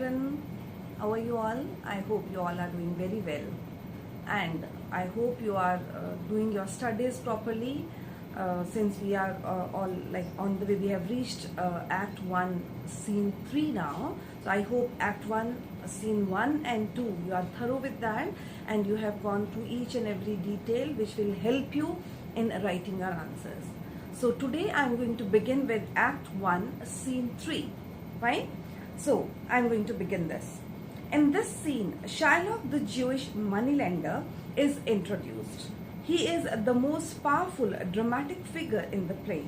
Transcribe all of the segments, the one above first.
children, how are you all? I hope you all are doing very well, and I hope you are doing your studies properly. Since we are all like on the way, we have reached Act 1, Scene 3 now. So I hope Act 1, Scene 1 and 2, you are thorough with that, and you have gone through each and every detail which will help you in writing your answers. So today I am going to begin with Act 1, Scene 3. Fine? So I am going to begin this. In this scene, Shylock, the Jewish moneylender, is introduced. He is the most powerful dramatic figure in the play.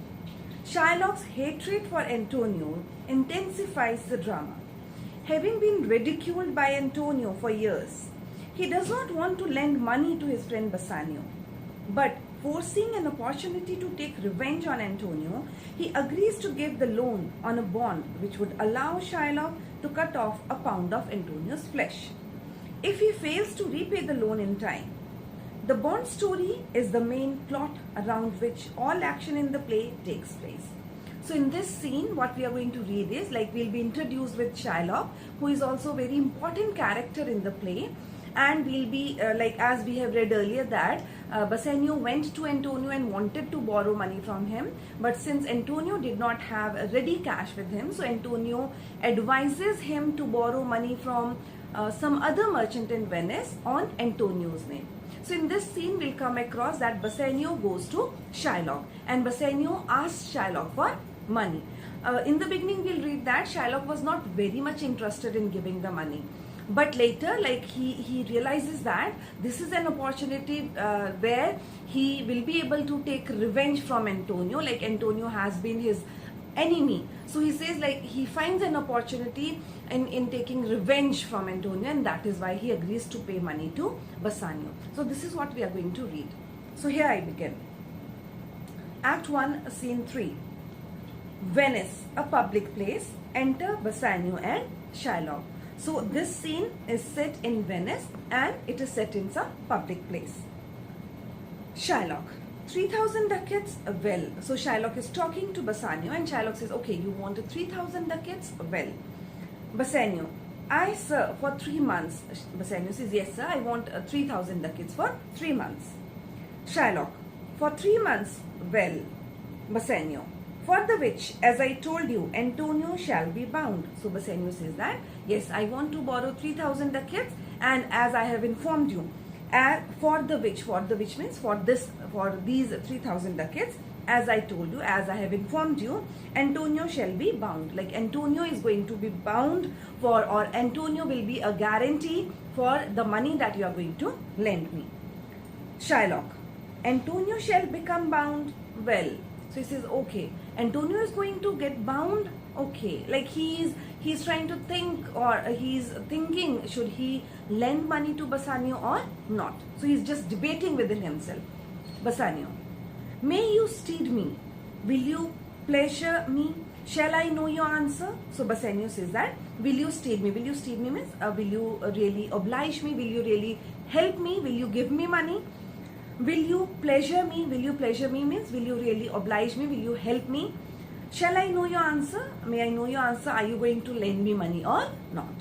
Shylock's hatred for Antonio intensifies the drama. Having been ridiculed by Antonio for years, he does not want to lend money to his friend Bassanio. But foreseeing an opportunity to take revenge on Antonio, he agrees to give the loan on a bond which would allow Shylock to cut off a pound of Antonio's flesh if he fails to repay the loan in time. The bond story is the main plot around which all action in the play takes place. So in this scene, what we are going to read is, like, we'll be introduced with Shylock, who is also a very important character in the play. And we'll be, like as we have read earlier, that Bassanio went to Antonio and wanted to borrow money from him. But since Antonio did not have ready cash with him, so Antonio advises him to borrow money from some other merchant in Venice on Antonio's name. So in this scene, we'll come across that Bassanio goes to Shylock and Bassanio asks Shylock for money. In the beginning, we'll read that Shylock was not very much interested in giving the money. But later, like, he realizes that this is an opportunity where he will be able to take revenge from Antonio. Like, Antonio has been his enemy. So he says, like, he finds an opportunity in taking revenge from Antonio, and that is why he agrees to pay money to Bassanio. So this is what we are going to read. So here I begin. Act 1, Scene 3. Venice, a public place. Enter Bassanio and Shylock. So this scene is set in Venice and it is set in some public place. Shylock, 3,000 ducats? Well, so Shylock is talking to Bassanio and Shylock says, okay, you want 3,000 ducats? Well. Bassanio, I, sir, for 3 months. Bassanio says, yes, sir, I want 3,000 ducats for 3 months. Shylock, for 3 months? Well. Bassanio, for the which, as I told you, Antonio shall be bound. So Bassanio says that, yes, I want to borrow 3,000 ducats, and as I have informed you, for the which means for these 3,000 ducats, as I told you, as I have informed you, Antonio shall be bound. Like, Antonio is going to be bound for, or Antonio will be a guarantee for the money that you are going to lend me. Shylock, Antonio shall become bound? Well. So he says, okay, Antonio is going to get bound? Okay, like he's trying to think, or he's thinking, should he lend money to Bassanio or not? So he's just debating within himself. Bassanio, may you steed me? Will you pleasure me? Shall I know your answer? So Bassanio says that, will you steed me? Will you steed me means, will you really oblige me? Will you really help me? Will you give me money? Will you pleasure me? Will you pleasure me means, will you really oblige me? Will you help me? Shall I know your answer? May I know your answer? Are you going to lend me money or not?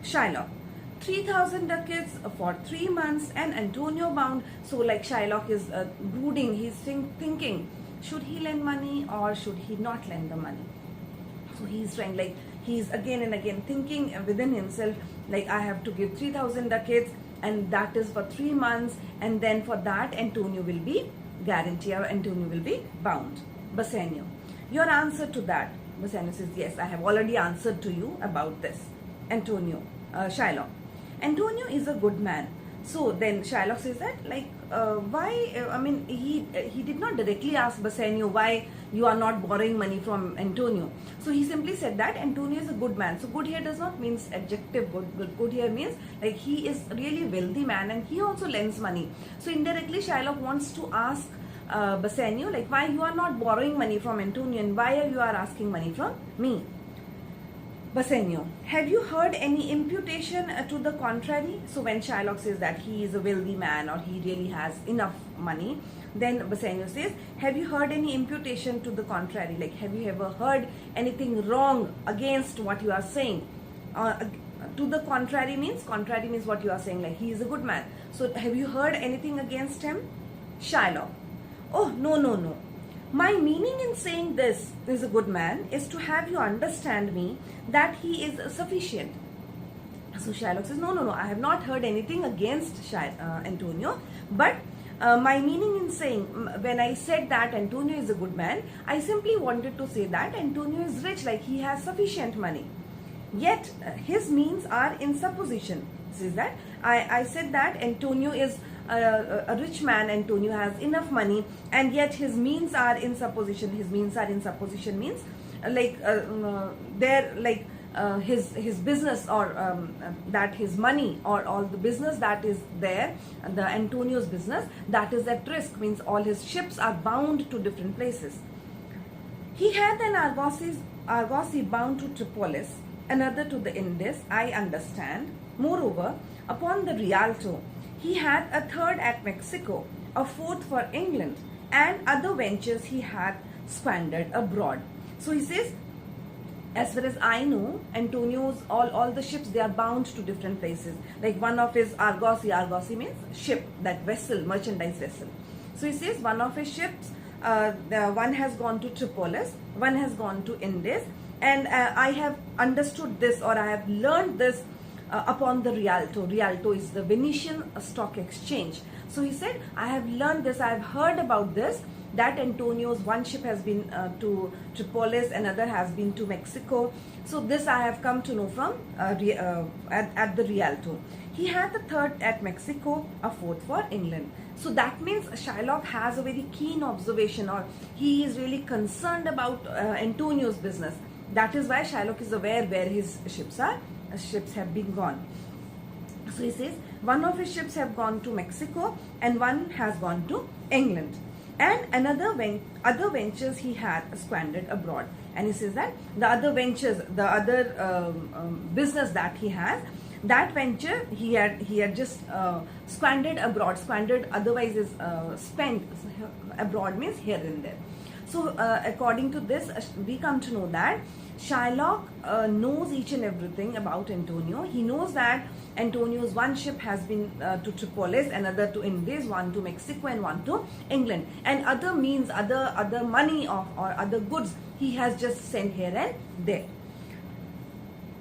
Shylock, 3,000 ducats for 3 months and Antonio bound. So like Shylock is brooding, he's thinking, should he lend money or should he not lend the money? So he's trying, like, he's again and again thinking within himself, like, I have to give 3,000 ducats, and that is for 3 months, and then for that Antonio will be guaranteed, or Antonio will be bound. Bassanio, your answer to that? Bassanio says, yes, I have already answered to you about this. Antonio, Shylock, Antonio is a good man. So then Shylock says that, like, why, I mean, he did not directly ask Bassanio why you are not borrowing money from Antonio. So he simply said that Antonio is a good man. So good here does not mean adjective good. Good here means, like, he is really a wealthy man and he also lends money. So indirectly Shylock wants to ask Bassanio, like, why you are not borrowing money from Antonio and why you are asking money from me. Bassanio, have you heard any imputation to the contrary? So when Shylock says that he is a wealthy man or he really has enough money, then Bassanio says, have you heard any imputation to the contrary? Like, have you ever heard anything wrong against what you are saying? To the contrary means what you are saying, like he is a good man. So have you heard anything against him? Shylock: oh, no. My meaning in saying this is a good man is to have you understand me that he is sufficient. So Shylock says, no, I have not heard anything against Antonio, but my meaning in saying, when I said that Antonio is a good man, I simply wanted to say that Antonio is rich, like he has sufficient money. Yet his means are in supposition. Says that I said that Antonio is a rich man, Antonio has enough money, and yet his means are in supposition. His means are in supposition means his business, or that his money, or all the business that is there, the Antonio's business, that is at risk, means all his ships are bound to different places. He had an argosy bound to Tripolis, another to the Indies, I understand. Moreover, upon the Rialto, he had a third at Mexico, a fourth for England, and other ventures he had squandered abroad. So he says, as far as I know, Antonio's all the ships, they are bound to different places. Like one of his argosy means ship, that vessel, merchandise vessel. So he says one of his ships, one has gone to Tripolis, one has gone to Indies, and I have understood this, or I have learned this upon the Rialto. Rialto is the Venetian stock exchange. So he said, I have learned this, I have heard about this, that Antonio's one ship has been to Tripolis, another has been to Mexico. So this I have come to know from at the Rialto. He had the third at Mexico, a fourth for England. So that means Shylock has a very keen observation, or he is really concerned about Antonio's business. That is why Shylock is aware where his ships have been gone. So he says one of his ships have gone to Mexico and one has gone to England, and other ventures he had squandered abroad. And he says that the other ventures, the other business that he has, that venture he had just squandered abroad. Squandered otherwise is spent. Abroad means here and there. So according to this, we come to know that Shylock knows each and everything about Antonio. He knows that Antonio's one ship has been to Tripolis, another to Indies, one to Mexico, and one to England. And other means, other money or other goods he has just sent here and there.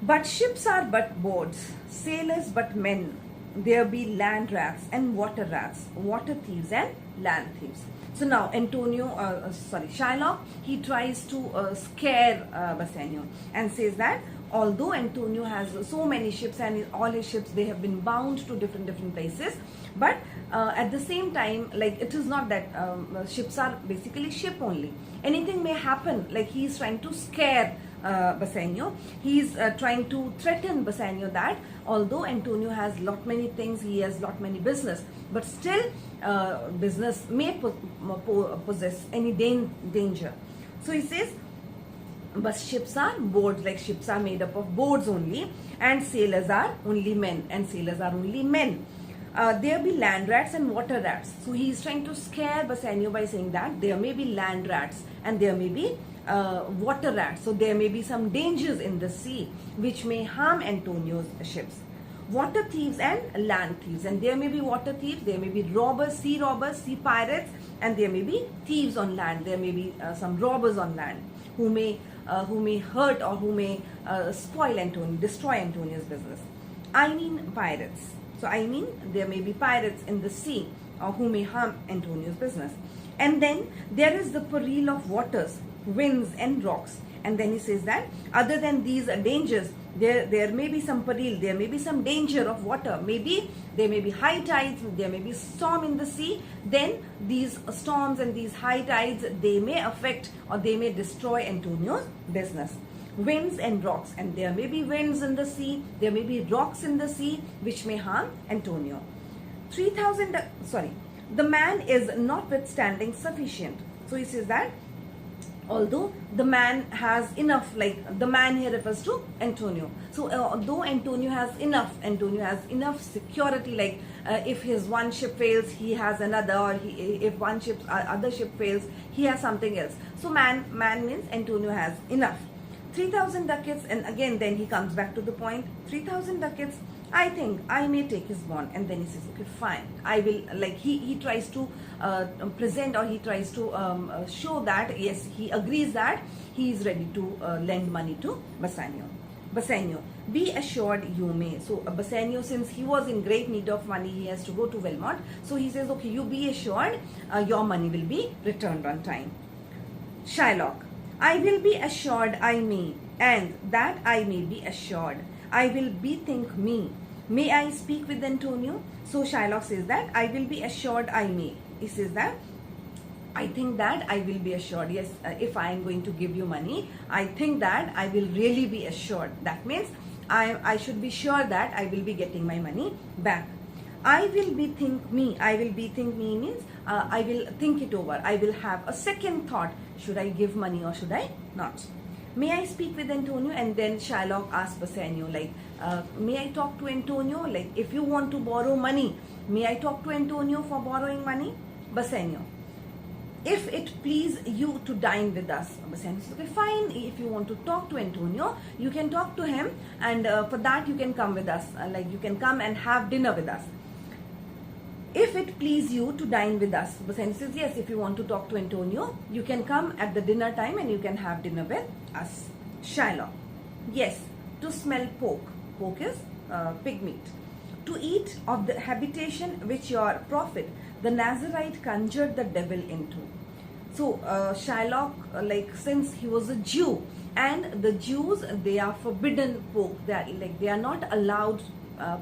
But ships are but boards, sailors but men. There be land rats and water thieves and land thieves. So now Shylock, he tries to scare Bassanio and says that although Antonio has so many ships and all his ships, they have been bound to different places, but at the same time, like it is not that ships are basically ship only. Anything may happen. Like he is trying to scare Bassanio. He is trying to threaten Bassanio that although Antonio has lot many things, he has lot many business, but still business may possess any danger. So he says, but ships are boards, like ships are made up of boards only, and sailors are only men, and sailors are only men. There be land rats and water rats. So he is trying to scare Bassanio by saying that there may be land rats and there may be water rats. So there may be some dangers in the sea which may harm Antonio's ships. Water thieves and land thieves, and there may be water thieves, there may be robbers, sea pirates, and there may be thieves on land. There may be some robbers on land who may hurt or who may destroy Antonio's business. I mean pirates. So I mean there may be pirates in the sea or who may harm Antonio's business. And then there is the peril of waters, winds and rocks. And then he says that other than these dangers, there may be some peril, there may be some danger of water. Maybe there may be high tides, there may be storm in the sea. Then these storms and these high tides, they may affect or they may destroy Antonio's business. Winds and rocks, and there may be winds in the sea, there may be rocks in the sea which may harm Antonio. The man is notwithstanding sufficient. So he says that although the man has enough, like the man here refers to Antonio. So although Antonio has enough security, like if his one ship fails, he has another, or if one other ship fails, he has something else. So man means Antonio has enough. 3,000 ducats, and again then he comes back to the point, 3,000 ducats, I think I may take his bond. And then he says, okay, fine, I will, like he tries to present, or he tries to show that yes, he agrees that he is ready to lend money to Bassanio. Bassanio, be assured you may. So Bassanio, since he was in great need of money, he has to go to Valmont. So he says, okay, you be assured your money will be returned on time. Shylock, I will be assured I may, and that I may be assured. I will bethink me. May I speak with Antonio? So Shylock says that I will be assured I may. He says that I think that I will be assured. Yes, if I am going to give you money, I think that I will really be assured. That means I should be sure that I will be getting my money back. I will bethink me. I will bethink me means I will think it over. I will have a second thought. Should I give money or should I not? May I speak with Antonio? And then Shylock asks Bassanio, like, may I talk to Antonio? Like, if you want to borrow money, may I talk to Antonio for borrowing money? Bassanio, if it please you to dine with us. Bassanio says, okay, fine. If you want to talk to Antonio, you can talk to him, and for that you can come with us. Like, you can come and have dinner with us. If it please you to dine with us. Bassanio says, yes, if you want to talk to Antonio, you can come at the dinner time and you can have dinner with us. Shylock, yes, to smell pork. Pork is pig meat. To eat of the habitation which your prophet, the Nazarite, conjured the devil into. So Shylock, like, since he was a Jew, and the Jews, they are forbidden pork. They are not allowed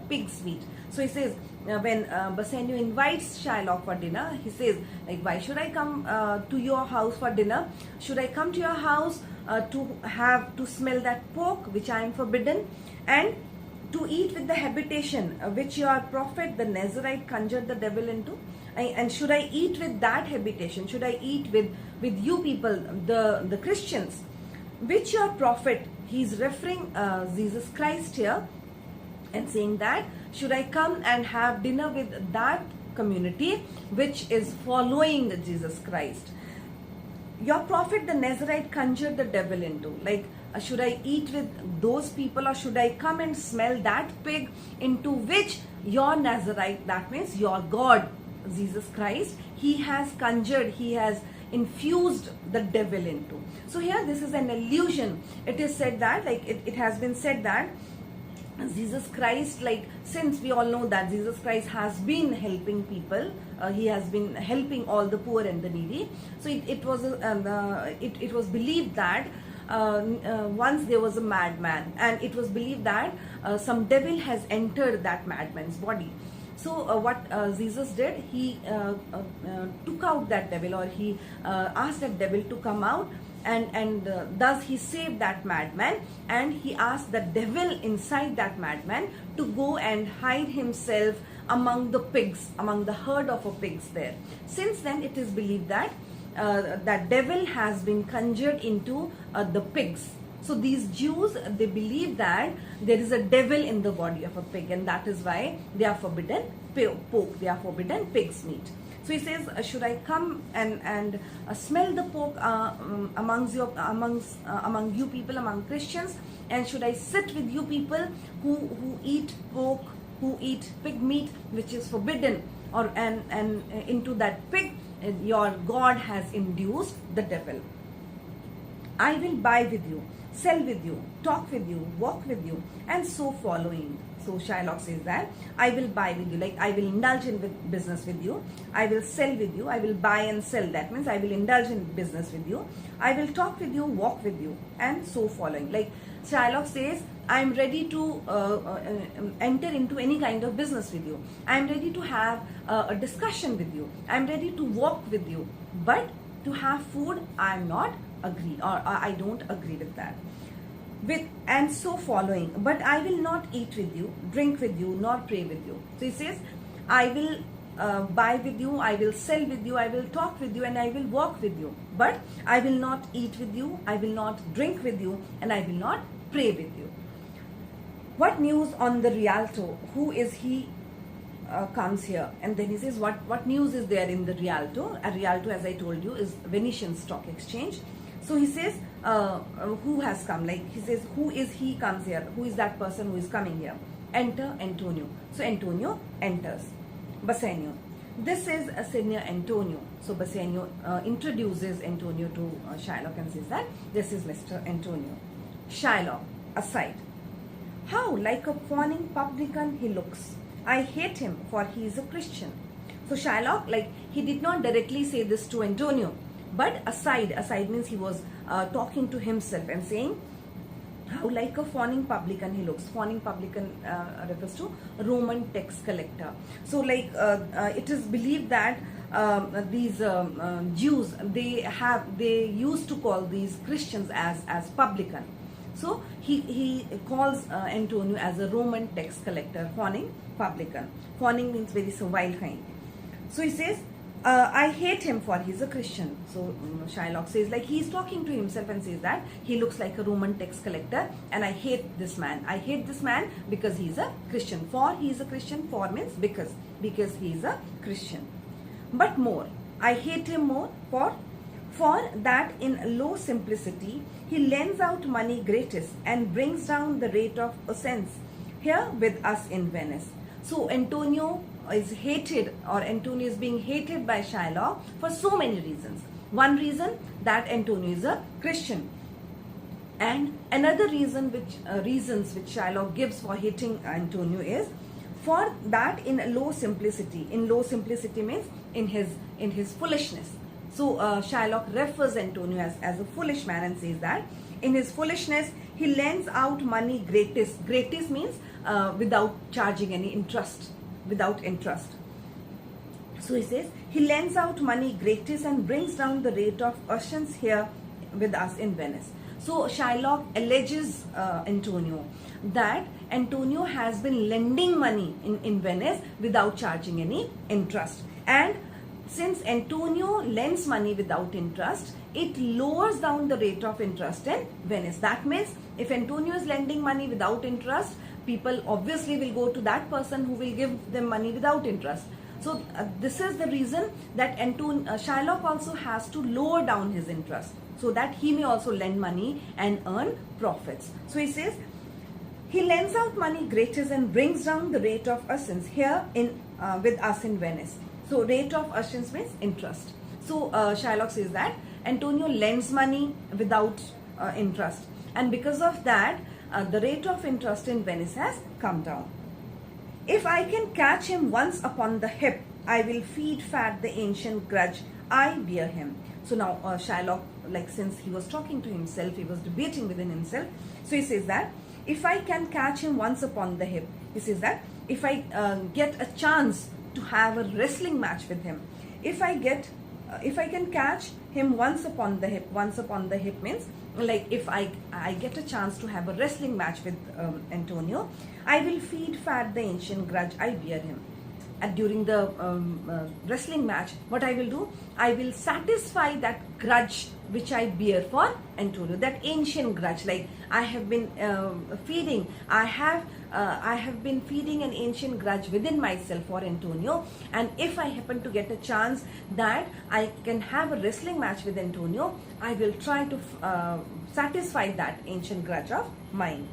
pig's meat. So he says, when Bassanio invites Shylock for dinner, he says, like, why should I come to your house for dinner? Should I come to your house to smell that pork which I am forbidden, and to eat with the habitation which your prophet, the Nazarite, conjured the devil into? And should I eat with that habitation? Should I eat with you people, the Christians, which your prophet, he's referring Jesus Christ here, and saying that should I come and have dinner with that community which is following Jesus Christ? Your prophet, the Nazarite, conjured the devil into. Like, should I eat with those people, or should I come and smell that pig into which your Nazarite, that means your God, Jesus Christ, he has conjured, he has infused the devil into. So here this is an allusion. It is said that, like, it has been said that Jesus Christ, like, since we all know that Jesus Christ has been helping people, he has been helping all the poor and the needy. So it was believed that once there was a madman, and it was believed that some devil has entered that madman's body. So what Jesus did, he took out that devil, or he asked that devil to come out, and thus he saved that madman, and he asked the devil inside that madman to go and hide himself among the pigs, among the herd of pigs there. Since then it is believed that that devil has been conjured into the pigs. So these Jews, they believe that there is a devil in the body of a pig, and that is why they are forbidden pork, they are forbidden pig's meat. So he says, should I come and smell the pork among you people, among Christians, and should I sit with you people who eat pork, who eat pig meat, which is forbidden, or and into that pig your God has induced the devil. I will buy with you, sell with you, talk with you, walk with you, and so following. So Shylock says that I will buy with you, like, I will indulge in business with you, I will sell with you, I will buy and sell, that means I will indulge in business with you, I will talk with you, walk with you, and so following. Like, Shylock says, I am ready to enter into any kind of business with you, I am ready to have a discussion with you, I am ready to walk with you, but to have food, I am not agree, or I don't agree with that. And so following, but I will not eat with you, drink with you, nor pray with you. So he says, I will buy with you, I will sell with you, I will talk with you, and I will walk with you, but I will not eat with you, I will not drink with you, and I will not pray with you. What news on the Rialto? Who is he? Comes here, and then he says, what news is there in the Rialto? A Rialto, as I told you, is Venetian Stock Exchange. So he says, who has come? Like he says, who is he comes here? Who is that person who is coming here? Enter Antonio. So Antonio enters. Bassanio. This is a senior Antonio. So Bassanio introduces Antonio to Shylock and says that this is Mr. Antonio. Shylock, aside. How like a fawning publican he looks. I hate him for he is a Christian. So Shylock, like he did not directly say this to Antonio, but aside means he was talking to himself and saying, how like a fawning publican he looks. Fawning publican refers to Roman tax collector. So like it is believed that these Jews, they used to call these Christians as publican. So he calls Antonio as a Roman tax collector, fawning publican. Fawning means very servile kind. So he says, I hate him for he's a Christian. So Shylock says, like he's talking to himself and says that he looks like a Roman tax collector and I hate this man. I hate this man because he's a Christian. For he is a Christian. For means because he is a Christian. But more, I hate him more for that in low simplicity he lends out money gratis and brings down the rate of offense here with us in Venice. So Antonio is hated, or Antonio is being hated by Shylock for so many reasons. One reason that Antonio is a Christian, and another reason reasons which Shylock gives for hating Antonio is for that in low simplicity. In low simplicity means in his foolishness. So Shylock refers Antonio as a foolish man and says that in his foolishness he lends out money gratis. Gratis means without charging any interest. Without interest. So he says he lends out money gratis and brings down the rate of assurance here with us in Venice. So Shylock alleges Antonio that Antonio has been lending money in Venice without charging any interest. And since Antonio lends money without interest, it lowers down the rate of interest in Venice. That means if Antonio is lending money without interest, people obviously will go to that person who will give them money without interest. So this is the reason that Shylock also has to lower down his interest so that he may also lend money and earn profits. So he says he lends out money gratis and brings down the rate of assurance here with us in Venice. So rate of assurance means interest. So Shylock says that Antonio lends money without interest, and because of that the rate of interest in Venice has come down. If I can catch him once upon the hip, I will feed fat the ancient grudge I bear him. So now Shylock, like since he was talking to himself, he was debating within himself. So he says that if I can catch him once upon the hip, he says that if I get a chance to have a wrestling match with him, if I can catch him once upon the hip means like if I get a chance to have a wrestling match with Antonio, I will feed fat the ancient grudge I bear him. And during the wrestling match, what I will do, I will satisfy that grudge which I bear for Antonio, that ancient grudge. Like I have been feeding an ancient grudge within myself for Antonio, and if I happen to get a chance that I can have a wrestling match with Antonio, I will try to satisfy that ancient grudge of mine.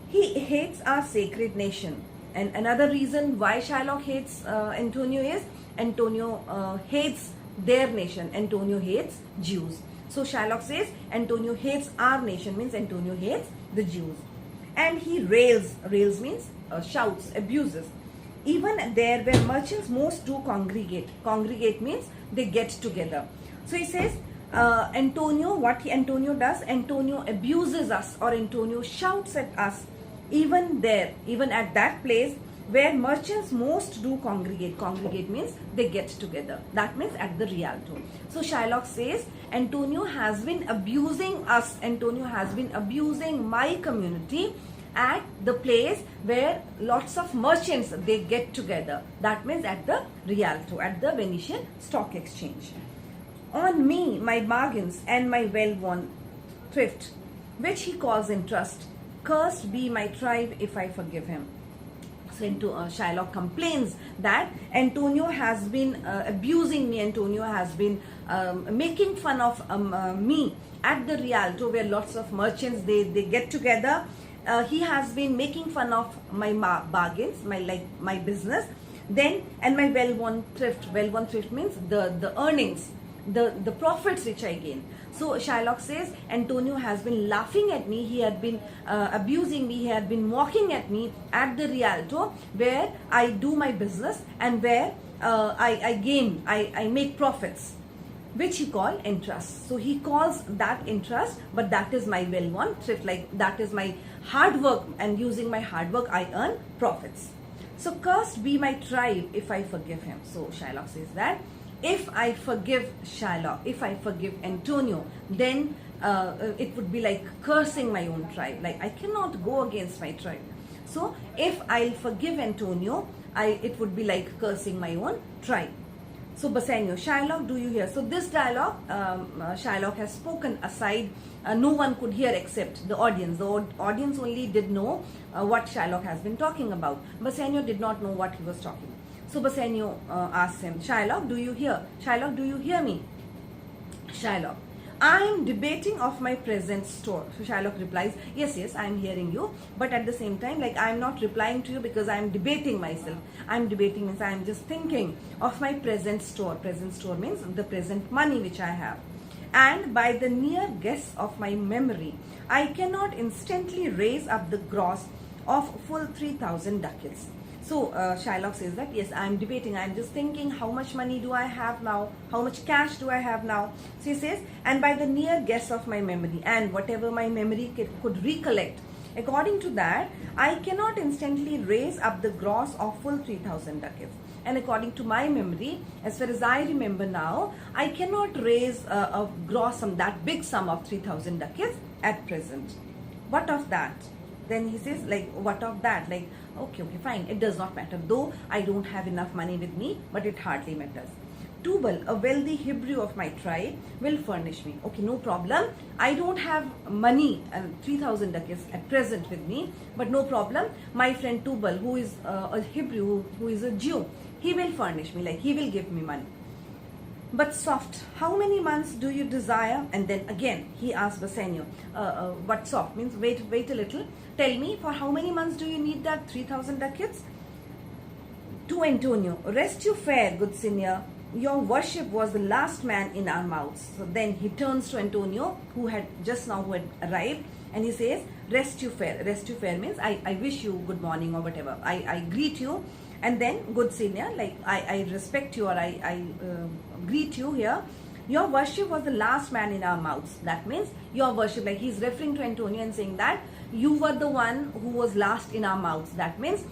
He hates our sacred nation. And another reason why Shylock hates Antonio is Antonio hates their nation. Antonio hates Jews. So Shylock says Antonio hates our nation means Antonio hates the Jews. And he rails means shouts, abuses. Even there where merchants most do congregate. Congregate means they get together. So he says Antonio does, Antonio abuses us, or Antonio shouts at us. Even at that place where merchants most do congregate. Congregate means they get together. That means at the Rialto. So Shylock says Antonio has been abusing us. Antonio has been abusing my community at the place where lots of merchants, they get together. That means at the Rialto, at the Venetian Stock Exchange. On me, my bargains and my well-worn thrift, which he calls interest. Cursed be my tribe if I forgive him. So Shylock complains that Antonio has been abusing me. Antonio has been making fun of me at the Rialto, where lots of merchants they get together. He has been making fun of my bargains, my business. Then, and my well-won thrift. Well-won thrift means the earnings, the profits which I gain. So Shylock says Antonio has been laughing at me. He had been abusing me. He had been mocking at me at the Rialto, where I do my business and where I gain, I make profits, which he call interest. So he calls that interest, but that is my well-won thrift. Like that is my hard work, and using my hard work I earn profits. So cursed be my tribe if I forgive him. So Shylock says that if I forgive Shylock, if I forgive Antonio, then it would be like cursing my own tribe. Like I cannot go against my tribe. So if I'll forgive Antonio, it would be like cursing my own tribe. So Bassanio, Shylock, do you hear? So this dialogue, Shylock has spoken aside. No one could hear except the audience. The audience only did know what Shylock has been talking about. Bassanio did not know what he was talking. So Bassanio asks him, Shylock, do you hear? Shylock, do you hear me? Shylock, I am debating of my present store. So Shylock replies, yes, I am hearing you. But at the same time, like I am not replying to you because I am debating myself. I am debating means I am just thinking of my present store. Present store means the present money which I have. And by the near guess of my memory, I cannot instantly raise up the gross of full 3,000 ducats. So Shylock says that, yes, I am debating. I am just thinking how much money do I have now? How much cash do I have now? So he says, and by the near guess of my memory, and whatever my memory could recollect, according to that, I cannot instantly raise up the gross of full 3,000 ducats. And according to my memory, as far as I remember now, I cannot raise a gross sum, that big sum of 3,000 ducats at present. What of that? Then he says, like, what of that? Like, okay, fine. It does not matter. Though I don't have enough money with me, but it hardly matters. Tubal, a wealthy Hebrew of my tribe, will furnish me. Okay, no problem. I don't have money, 3,000 ducats at present with me, but no problem. My friend Tubal, who is a Hebrew, who is a Jew, he will furnish me, like he will give me money. But soft, how many months do you desire? And then again, he asked Bassanio, what soft means? Wait a little. Tell me, for how many months do you need that 3,000 ducats? To Antonio, rest you fair, good senior. Your worship was the last man in our mouths. So then he turns to Antonio, who had arrived, and he says, rest you fair. Rest you fair means I wish you good morning or whatever. I greet you. And then, good senior, like I respect you, or I greet you here. Your worship was the last man in our mouths. That means your worship, like he's referring to Antonio and saying that you were the one who was last in our mouths. That means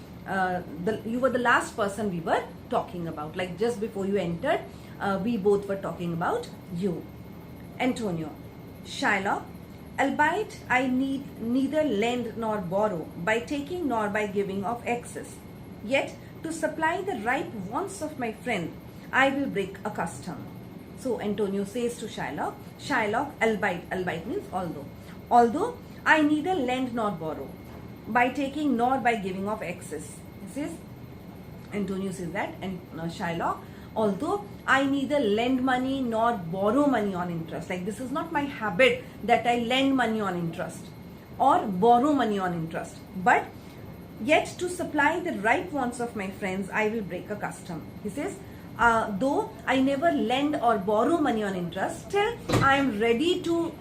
you were the last person we were talking about. Like just before you entered, we both were talking about you. Antonio, Shylock, albeit I need neither lend nor borrow, by taking nor by giving of excess. Yet, to supply the ripe wants of my friend, I will break a custom. So Antonio says to Shylock, albeit means although I neither lend nor borrow, by taking nor by giving of excess. He says, Antonio says that, and Shylock, although I neither lend money nor borrow money on interest, like this is not my habit that I lend money on interest or borrow money on interest, but yet to supply the ripe wants of my friends, I will break a custom. He says, though I never lend or borrow money on interest, still I am ready to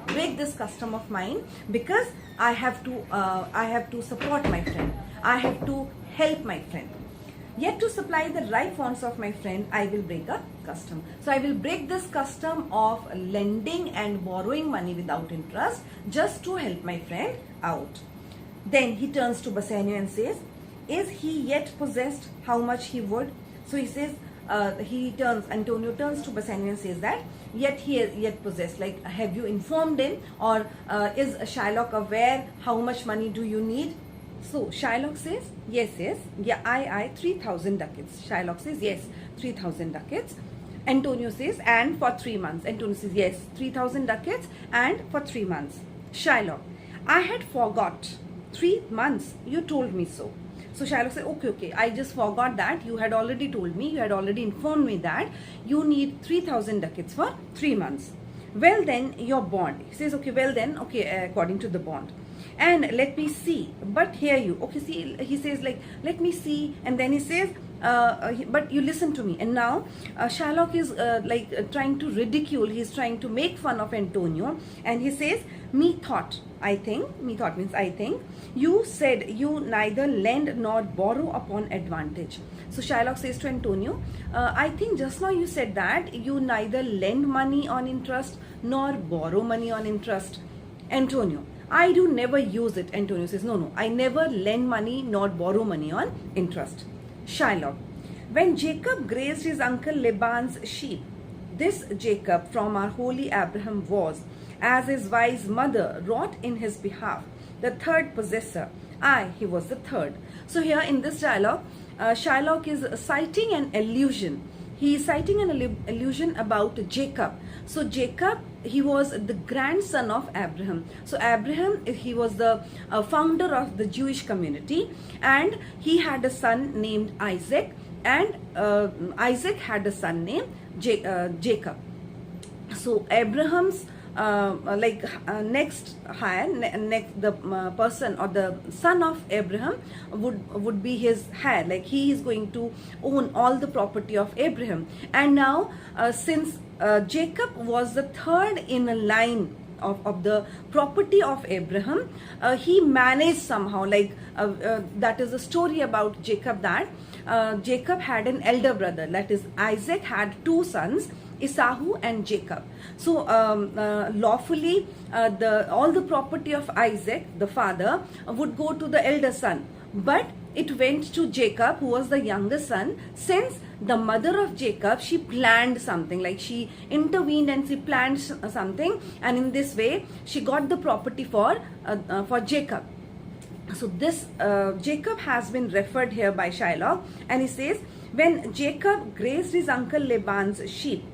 break this custom of mine, because I have to support my friend. I have to help my friend. Yet to supply the ripe wants of my friend, I will break a custom. So I will break this custom of lending and borrowing money without interest, just to help my friend out. Then he turns to Bassanio and says, is he yet possessed how much he would? So he says, Antonio turns to Bassanio and says that, yet he is yet possessed. Like, have you informed him, or is Shylock aware how much money do you need? So Shylock says, yes, 3,000 ducats. Shylock says, yes, 3,000 ducats. Antonio says, and for 3 months. Antonio says, yes, 3,000 ducats and for 3 months. Shylock, I had forgot. 3 months, you told me so. So Shylock said, okay, I just forgot that. You had already told me, you had already informed me that you need 3,000 ducats for 3 months. Well then, your bond. He says, okay, well then, okay, according to the bond. And let me see, but hear you. Okay, see, he says like, let me see. And then he says, but you listen to me. And now Shylock is trying to ridicule, he's trying to make fun of Antonio. And he says, methought means I think, you said you neither lend nor borrow upon advantage. So Shylock says to Antonio, I think just now you said that you neither lend money on interest nor borrow money on interest. Antonio, I do never use it. Antonio says, no, I never lend money nor borrow money on interest. Shylock, when Jacob grazed his uncle Laban's sheep, this Jacob from our holy Abraham was, as his wise mother wrought in his behalf, the third possessor. He was the third. So here in this dialogue, Shylock is citing an allusion. He is citing an allusion about Jacob. So Jacob, he was the grandson of Abraham. So Abraham, he was the founder of the Jewish community, and he had a son named Isaac, and Isaac had a son named Jacob. So Abraham's next the person or the son of Abraham would be his heir, like he is going to own all the property of Abraham. And now since Jacob was the third in a line of the property of Abraham, he managed somehow, that is a story about Jacob, that Jacob had an elder brother, that is Isaac had two sons, Esau and Jacob. So lawfully all the property of Isaac, the father, would go to the elder son, but it went to Jacob, who was the younger son, since the mother of Jacob, she planned something, like she intervened and she planned something, and in this way she got the property for Jacob. So this Jacob has been referred here by Shylock, and he says, when Jacob grazed his uncle Laban's sheep,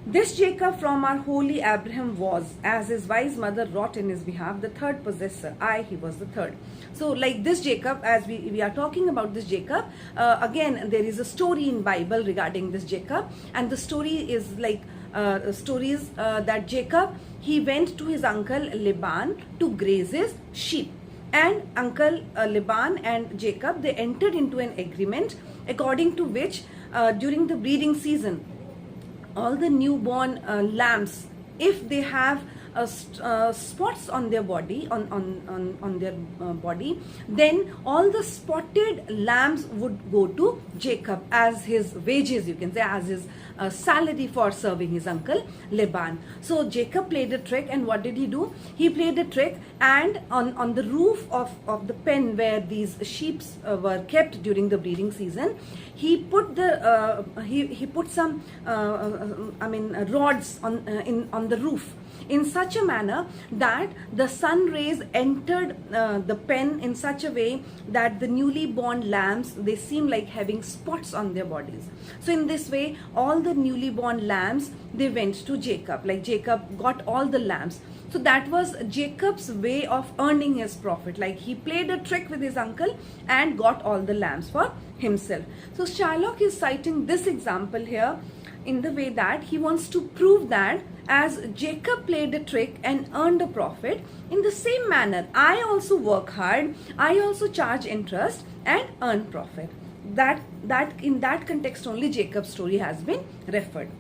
this Jacob from our holy Abraham was, as his wise mother wrought in his behalf, the third possessor. He was the third. So like this Jacob, as we are talking about this Jacob, again there is a story in Bible regarding this Jacob, and the story is like stories that Jacob, he went to his uncle Laban to graze his sheep. And uncle Laban and Jacob, they entered into an agreement according to which during the breeding season, all the newborn lambs, if they have spots on their body, on their body, then all the spotted lambs would go to Jacob as his wages, you can say, as his salary for serving his uncle Laban. So Jacob played a trick, and what did he do? He played a trick, and on the roof of the pen where these sheep were kept during the breeding season, he put the he put some rods on the roof in such a manner that the sun rays entered the pen in such a way that the newly born lambs, they seem like having spots on their bodies. So in this way, all the newly born lambs, they went to Jacob, like Jacob got all the lambs. So that was Jacob's way of earning his profit, like he played a trick with his uncle and got all the lambs for himself. So Shylock is citing this example here in the way that he wants to prove that as Jacob played a trick and earned a profit, in the same manner I also work hard, I also charge interest and earn profit. That in that context only Jacob's story has been referred.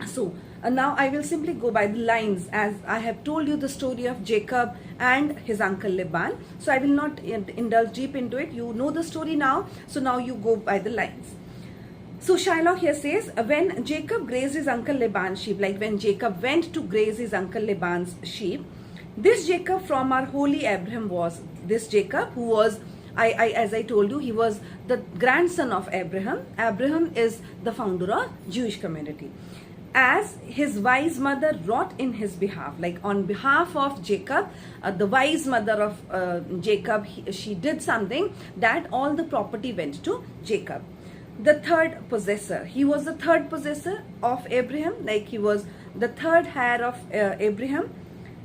So now I will simply go by the lines, as I have told you the story of Jacob and his uncle Laban. So I will not indulge deep into it. You know the story now. So now you go by the lines. So Shylock here says, when Jacob grazed his uncle Laban's sheep, like when Jacob went to graze his uncle Laban's sheep, this Jacob from our holy Abraham was, this Jacob who was, as I told you, he was the grandson of Abraham. Abraham is the founder of Jewish community. As his wise mother wrought in his behalf, like on behalf of Jacob, the wise mother of Jacob, she did something that all the property went to Jacob. The third possessor, he was the third possessor of Abraham, like he was the third heir of Abraham.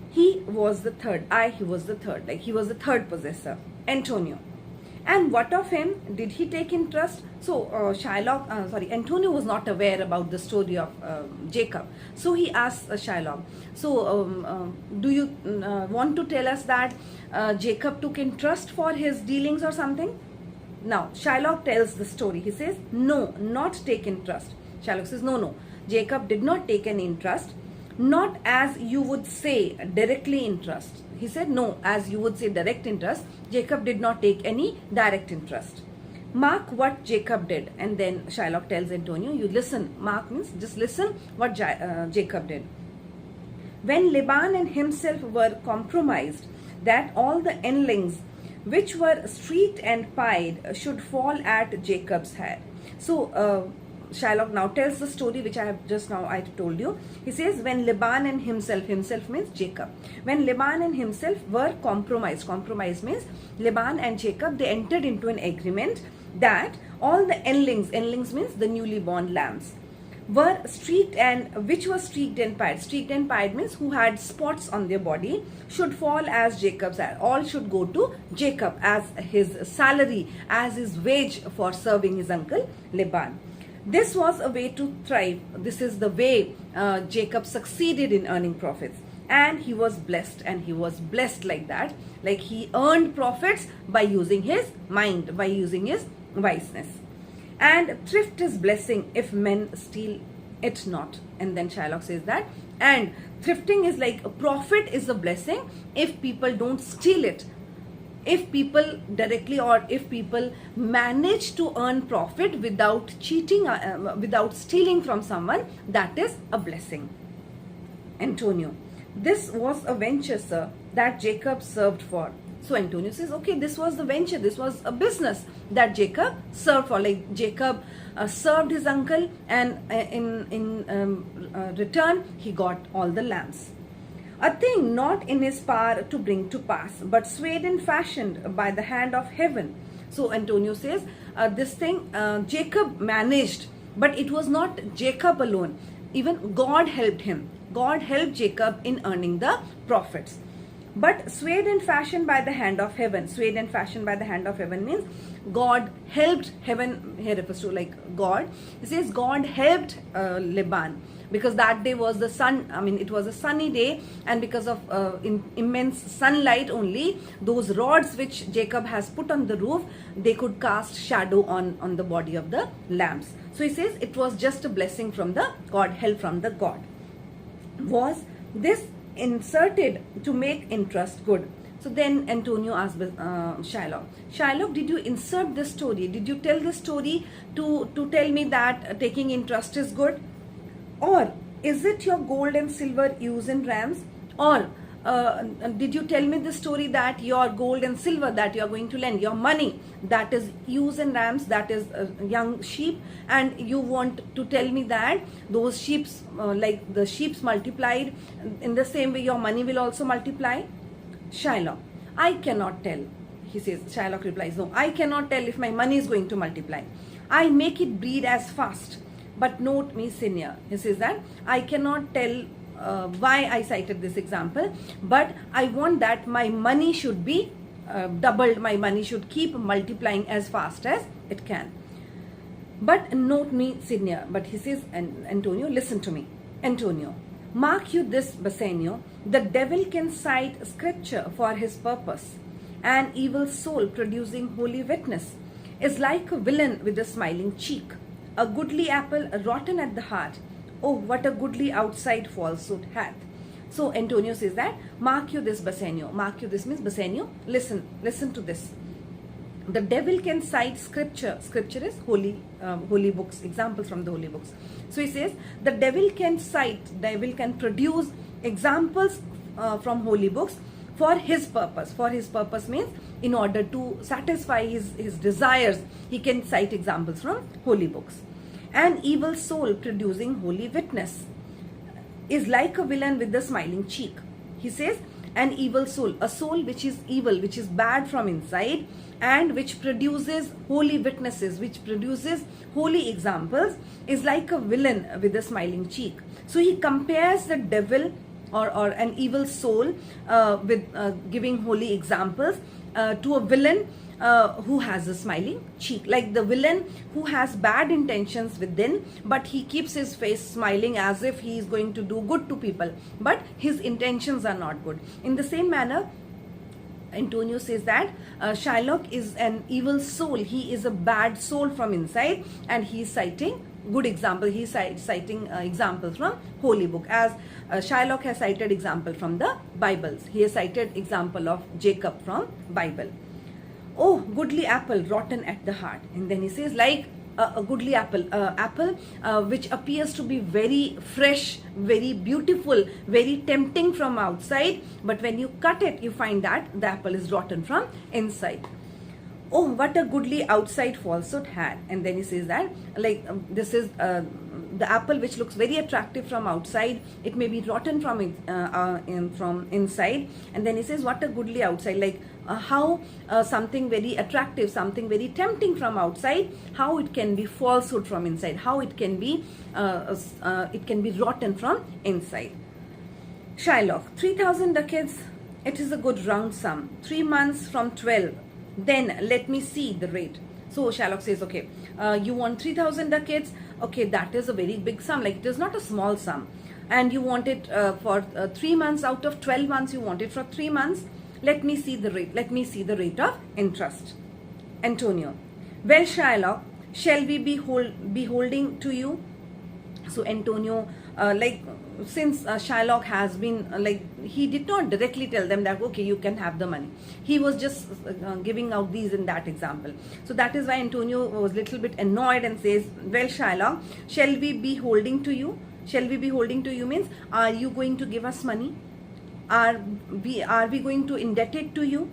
He was the third, he was the third, like he was the third possessor. Antonio, And what of him? Did he take interest? So Antonio was not aware about the story of Jacob. So he asked Shylock, so do you want to tell us that Jacob took interest for his dealings or something? Now Shylock tells the story. He says, no, not take interest. Shylock says, no, Jacob did not take any interest, not as you would say directly interest. He said, no, as you would say direct interest. Jacob did not take any direct interest. Mark what Jacob did. And then Shylock tells Antonio, you listen. Mark means just listen what Jacob did. When Laban and himself were compromised that all the endlings which were streaked and pied should fall at Jacob's head. So Shylock now tells the story which I have just now I told you. He says, when Laban and himself means Jacob. When Laban and himself were compromised means Laban and Jacob, they entered into an agreement that all the endlings means the newly born lambs, were streaked and which were streaked and pied. Streaked and pied means who had spots on their body should fall as Jacob's head. All should go to Jacob as his salary, as his wage for serving his uncle Laban. This was a way to thrive. This is the way Jacob succeeded in earning profits. And he was blessed, like that. Like he earned profits by using his mind, by using his wiseness. And thrift is blessing if men steal it not. And then Shylock says that. And thrifting is like a profit is a blessing if people don't steal it. If people directly or if people manage to earn profit without cheating, without stealing from someone, that is a blessing. Antonio, this was a venture, sir, that Jacob served for. So Antonio says, okay, this was the venture, this was a business that Jacob served for. Like Jacob served his uncle, and in return, he got all the lambs. A thing not in his power to bring to pass, but swayed and fashioned by the hand of heaven. So Antonio says, this thing Jacob managed, but it was not Jacob alone. Even God helped him. God helped Jacob in earning the profits. But swayed and fashioned by the hand of heaven. Swayed and fashioned by the hand of heaven means God helped heaven. Here refers to like God. He says God helped Laban, because that day was the sun. I mean, it was a sunny day, and because of immense sunlight only, those rods which Jacob has put on the roof, they could cast shadow on the body of the lambs. So he says it was just a blessing from the God, help from the God. Was this inserted to make interest good? So then Antonio asked Shylock, did you insert this story? Did you tell this story to tell me that taking interest is good? Or is it your gold and silver ewes and rams? Or did you tell me the story that your gold and silver that you are going to lend, your money, that is ewes and rams, that is young sheep, and you want to tell me that those sheeps, like the sheeps multiplied, in the same way your money will also multiply? Shylock, I cannot tell. He says, Shylock replies, no, I cannot tell if my money is going to multiply. I make it breed as fast. But note me, senior. He says that I cannot tell why I cited this example, but I want that my money should be doubled. My money should keep multiplying as fast as it can. But note me, senior. But he says, Antonio, listen to me. Antonio, mark you this, Bassanio. The devil can cite scripture for his purpose. An evil soul producing holy witness is like a villain with a smiling cheek. A goodly apple rotten at the heart. Oh, what a goodly outside falsehood hath. So Antonio says that, mark you this, Bassanio. Mark you this means, Bassanio, listen to this. The devil can cite scripture. Scripture is holy books, examples from the holy books. So he says, the devil can produce examples from holy books for his purpose. For his purpose means in order to satisfy his desires, he can cite examples from holy books. An evil soul producing holy witness is like a villain with a smiling cheek. He says, an evil soul, a soul which is evil, which is bad from inside, and which produces holy witnesses, which produces holy examples, is like a villain with a smiling cheek. So he compares the devil or an evil soul with giving holy examples to a villain who has a smiling cheek, like the villain who has bad intentions within, but he keeps his face smiling as if he is going to do good to people, but his intentions are not good. In the same manner, Antonio says that Shylock is an evil soul. He is a bad soul from inside, and he is citing good example. He is citing examples from Holy Book, as Shylock has cited example from the Bibles. He has cited example of Jacob from Bible. Oh, goodly apple, rotten at the heart. And then he says, like a goodly apple, which appears to be very fresh, very beautiful, very tempting from outside, but when you cut it, you find that the apple is rotten from inside. Oh, what a goodly outside falsehood had. And then he says that, like, this is the apple which looks very attractive from outside, it may be rotten from inside. And then he says, what a goodly outside, like how something very attractive, something very tempting from outside, how it can be falsehood from inside, how it can be rotten from inside. Shylock, 3,000 ducats, it is a good round sum. 3 months from 12, then let me see the rate. So Shylock says, okay, you want 3,000 ducats. Okay, that is a very big sum. Like, it is not a small sum. And you want it for 3 months out of 12 months. You want it for 3 months. Let me see the rate. Let me see the rate of interest. Antonio, well, Shylock, shall we be holding to you? So Antonio, since Shylock has been he did not directly tell them that okay, you can have the money. He was just giving out these in that example. So that is why Antonio was little bit annoyed and says, well, Shylock, shall we be holding to you? Shall we be holding to you means, are you going to give us money? Are we going to indebted to you?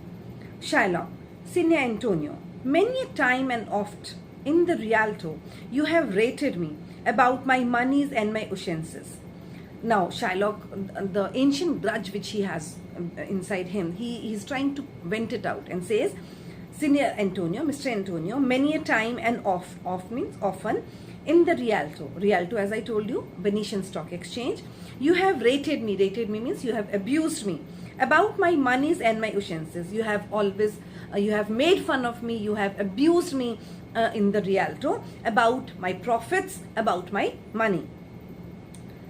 Shylock, Sine Antonio, many a time and oft in the Rialto you have rated me about my monies and my usances. Now Shylock, the ancient grudge which he has inside him, he is trying to vent it out and says, Senior Antonio, Mr. Antonio, many a time and oft means often, in the Rialto, as I told you, Venetian Stock Exchange, you have rated me means you have abused me about my monies and my usances. You have always, you have made fun of me, you have abused me in the Rialto about my profits, about my money.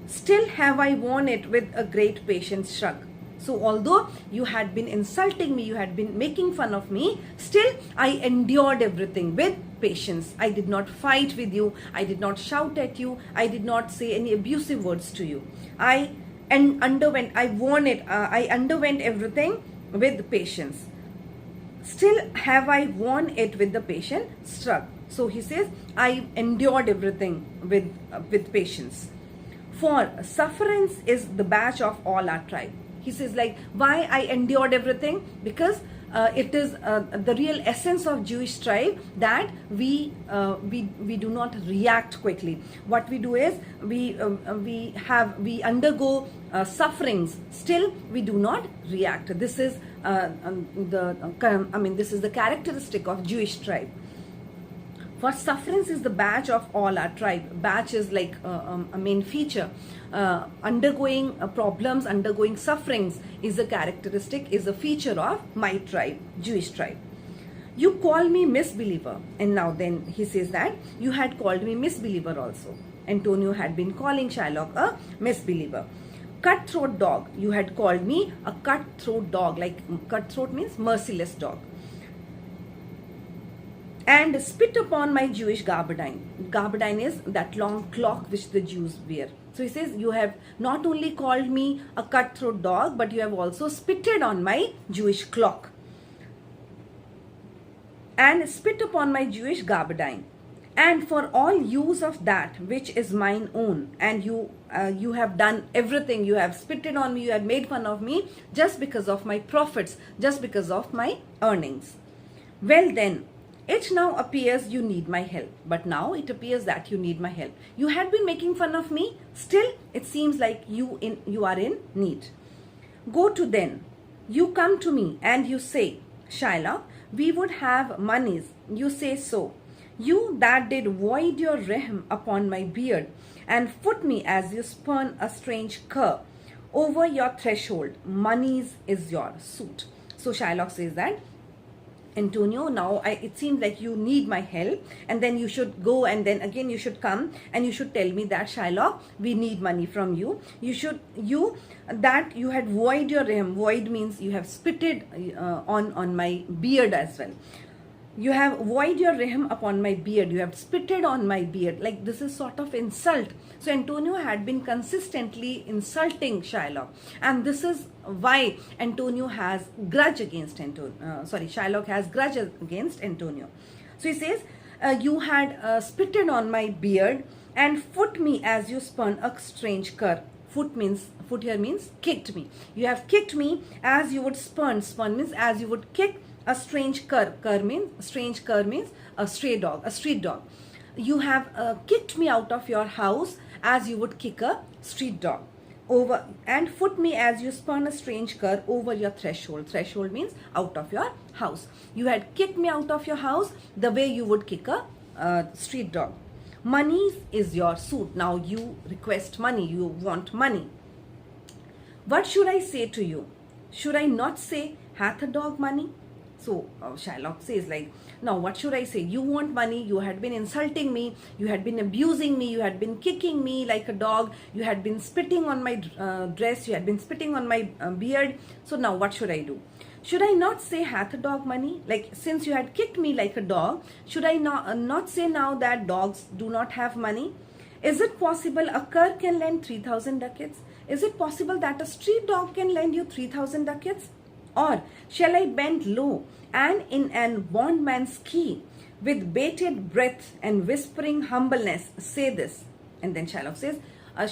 Still have I worn it with a great patience shrug. So although you had been insulting me, you had been making fun of me, still I endured everything with patience. I did not fight with you. I did not shout at you. I did not say any abusive words to you. I underwent everything with patience. Still have I worn it with the patient shrug. So he says, I endured everything with patience. For sufferance is the badge of all our tribe. He says, like, why I endured everything? Because it is the real essence of Jewish tribe that we do not react quickly. What we do is we undergo sufferings. Still, we do not react. This is this is the characteristic of Jewish tribe. For sufferance is the badge of all our tribe. Badge is like a main feature. Undergoing problems, undergoing sufferings is a characteristic, is a feature of my tribe, Jewish tribe. You call me misbeliever. And now then he says that you had called me misbeliever also. Antonio had been calling Shylock a misbeliever. Cutthroat dog. You had called me a cutthroat dog. Like cutthroat means merciless dog. And spit upon my Jewish gabardine. Gabardine is that long cloak which the Jews wear. So he says, you have not only called me a cutthroat dog, but you have also spitted on my Jewish cloak. And spit upon my Jewish gabardine. And for all use of that which is mine own. And you have done everything. You have spitted on me, you have made fun of me just because of my profits, just because of my earnings. Well then, it now appears you need my help. But now it appears that you need my help. You had been making fun of me. Still, it seems like you are in need. Go to then. You come to me and you say, Shylock, we would have monies. You say so. You that did void your rehm upon my beard and foot me as you spurn a strange cur over your threshold. Monies is your suit. So Shylock says that Antonio, now it seems like you need my help, and then you should go, and then again you should come and you should tell me that, Shylock, we need money from you. That you had void your rem. Void means you have spitted on my beard as well. You have void your rehm upon my beard. You have spitted on my beard. Like, this is sort of insult. So Antonio had been consistently insulting Shylock, and this is why Antonio has grudge against Shylock has grudge against Antonio. So he says, you had spitted on my beard and foot me as you spun a strange cur. Foot here means kicked me. You have kicked me as you would spun. Spun means as you would kick a strange cur. Strange cur means a stray dog, a street dog. You have kicked me out of your house as you would kick a street dog. Over and foot me as you spun a strange cur over your threshold. Threshold means out of your house. You had kicked me out of your house the way you would kick a street dog. Money is your suit. Now you request money. You want money. What should I say to you? Should I not say, hath a dog money? So Shylock says, like, now what should I say? You want money, you had been insulting me, you had been abusing me, you had been kicking me like a dog, you had been spitting on my dress, you had been spitting on my beard. So now what should I do? Should I not say, hath a dog money? Like, since you had kicked me like a dog, should I not say now that dogs do not have money? Is it possible a cur can lend 3,000 ducats? Is it possible that a street dog can lend you 3,000 ducats? Or shall I bend low and in an bondman's key, with bated breath and whispering humbleness, say this? And then Shylock says,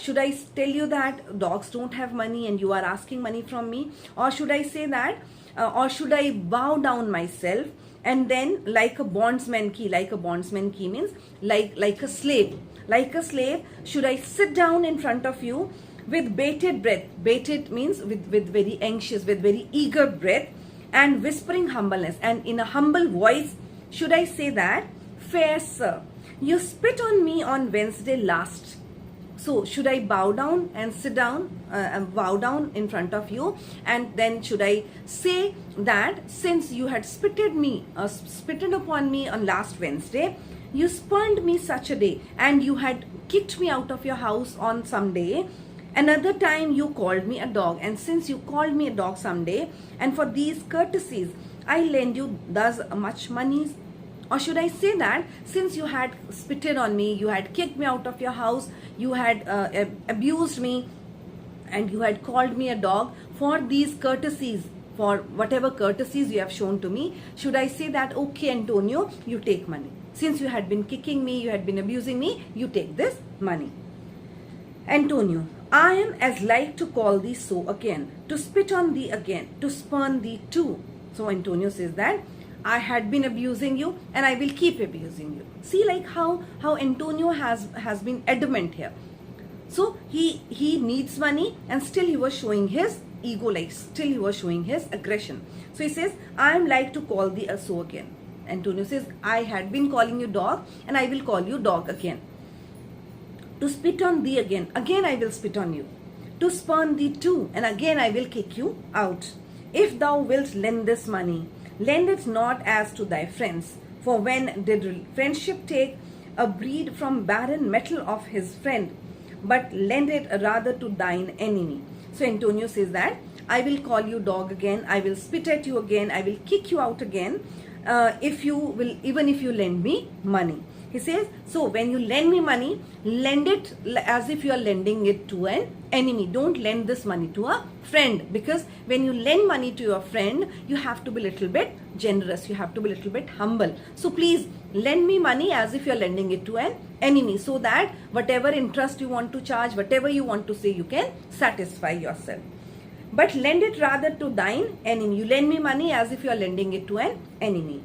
should I tell you that dogs don't have money and you are asking money from me? Or should I say that, or should I bow down myself and then like a bondsman key? Like a bondsman key means like a slave. Like a slave, should I sit down in front of you with bated breath? Bated means with very anxious, with very eager breath, and whispering humbleness. And in a humble voice, should I say that, fair sir, you spit on me on Wednesday last. So should I bow down and sit down, bow down in front of you? And then should I say that, since you had spitted upon me on last Wednesday, you spurned me such a day, and you had kicked me out of your house on some day. Another time you called me a dog, and since you called me a dog someday, and for these courtesies I lend you thus much monies? Or should I say that, since you had spitted on me, you had kicked me out of your house, you had abused me, and you had called me a dog, for these courtesies, for whatever courtesies you have shown to me, should I say that, okay Antonio, you take money? Since you had been kicking me, you had been abusing me, you take this money. Antonio, I am as like to call thee so again, to spit on thee again, to spurn thee too. So Antonio says that, I had been abusing you and I will keep abusing you. See, like how Antonio has been adamant here. So he needs money, and still he was showing his ego, like still he was showing his aggression. So he says, I am like to call thee so again. Antonio says, I had been calling you dog and I will call you dog again. To spit on thee again I will spit on you. To spurn thee too, and again I will kick you out. If thou wilt lend this money, lend it not as to thy friends. For when did friendship take a breed from barren metal of his friend, but lend it rather to thine enemy. So Antonio says that, I will call you dog again, I will spit at you again, I will kick you out again, even if you lend me money. He says, so when you lend me money, lend it as if you are lending it to an enemy. Don't lend this money to a friend, because when you lend money to your friend, you have to be a little bit generous, you have to be a little bit humble. So please lend me money as if you are lending it to an enemy, so that whatever interest you want to charge, whatever you want to say, you can satisfy yourself. But lend it rather to thine enemy. You lend me money as if you are lending it to an enemy.